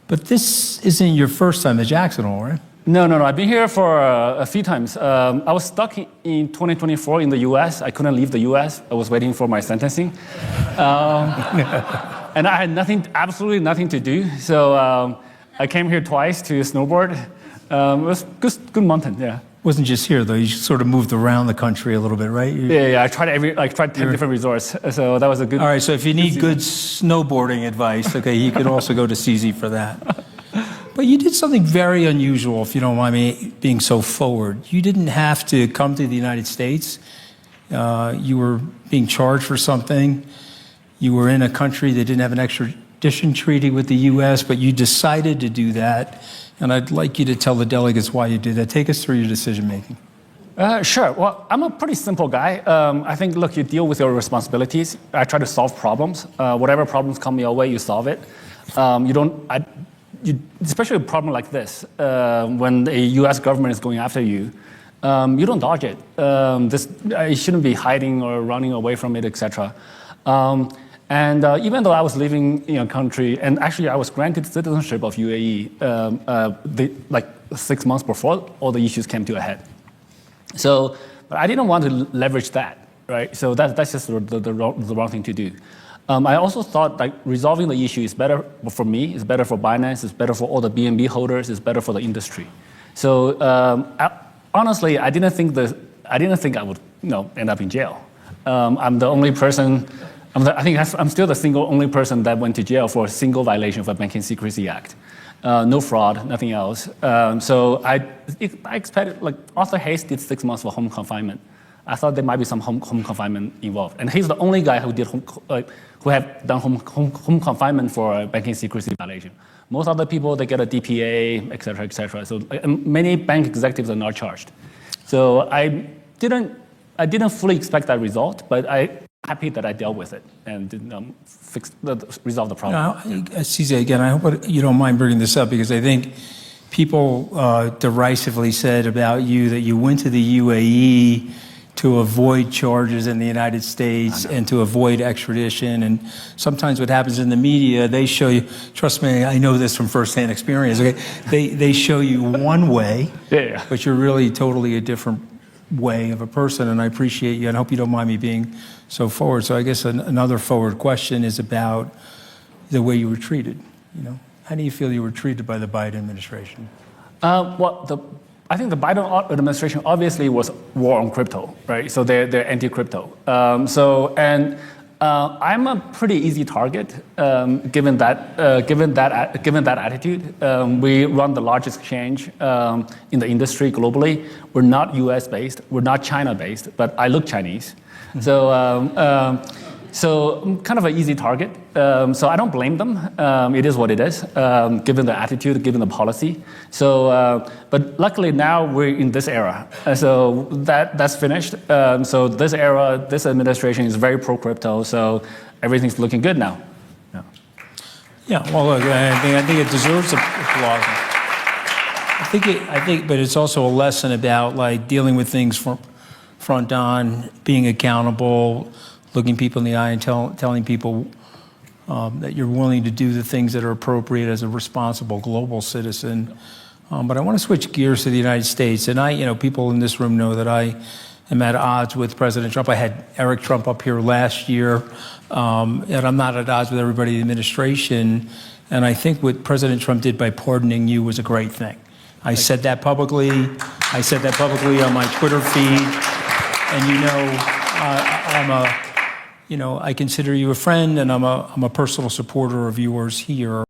But this isn't your first time at Jackson Hole, right? No. I've been here for a few times. I was stuck in 2024 in the U.S. I couldn't leave the U.S. I was waiting for my sentencing. And I had absolutely nothing to do. So I came here twice to snowboard. It was good mountain, yeah. Wasn't just here though. You sort of moved around the country a little bit, right? Yeah. I tried 10 different resorts. So that was a good. All right. So if you need good snowboarding advice, okay, you could also go to CZ for that. But you did something very unusual, if you don't mind me being so forward. You didn't have to come to the United States. You were being charged for something. You were in a country that didn't have an extradition treaty with the U.S., but you decided to do that. And I'd like you to tell the delegates why you did that. Take us through your decision making. Sure. Well, I'm a pretty simple guy. I think, look, you deal with your responsibilities. I try to solve problems. Whatever problems come your way, you solve it. Especially a problem like this, when the U.S. government is going after you, you don't dodge it. You shouldn't be hiding or running away from it, etc. And even though I was living in a country, and actually I was granted citizenship of UAE like 6 months before all the issues came to a head. So but I didn't want to leverage that, right? So that's just the wrong thing to do. I also thought like resolving the issue is better for me, it's better for Binance, it's better for all the BNB holders, it's better for the industry. So honestly, I didn't think I would end up in jail. I'm the only person. I'm still the only person that went to jail for a single violation of a Banking Secrecy Act. No fraud, nothing else. So I expected, like Arthur Hayes did 6 months for home confinement. I thought there might be some home confinement involved, and he's the only guy who did who have done home confinement for a banking secrecy violation. Most other people, they get a DPA, et cetera, et cetera. So many bank executives are not charged. So I didn't fully expect that result, but I'm happy that I dealt with it and resolve the problem. Now, CZ, again, I hope you don't mind bringing this up because I think people derisively said about you that you went to the UAE to avoid charges in the United States and to avoid extradition. And sometimes what happens in the media, they show you, trust me, I know this from firsthand experience, okay? They show you one way, but you're really totally a different way of a person, and I appreciate you, and I hope you don't mind me being so forward. So I guess another forward question is about the way you were treated. How do you feel you were treated by the Biden administration? I think the Biden administration obviously was war on crypto, right? So they're anti-crypto. I'm a pretty easy target, given that attitude. We run the largest exchange in the industry globally. We're not U.S. based, we're not China based, but I look Chinese. So I'm kind of an easy target. So I don't blame them. It is what it is, given the attitude, given the policy. So, but luckily now we're in this era. So that's finished. So this era, this administration is very pro-crypto. So everything's looking good now. Yeah. Well, look, I think it deserves applause. I think, but it's also a lesson about like dealing with things from front on, being accountable, looking people in the eye and telling people that you're willing to do the things that are appropriate as a responsible global citizen. But I want to switch gears to the United States. And people in this room know that I am at odds with President Trump. I had Eric Trump up here last year, and I'm not at odds with everybody in the administration. And I think what President Trump did by pardoning you was a great thing. I said that publicly. I said that publicly on my Twitter feed. And I consider you a friend, and I'm a personal supporter of yours here.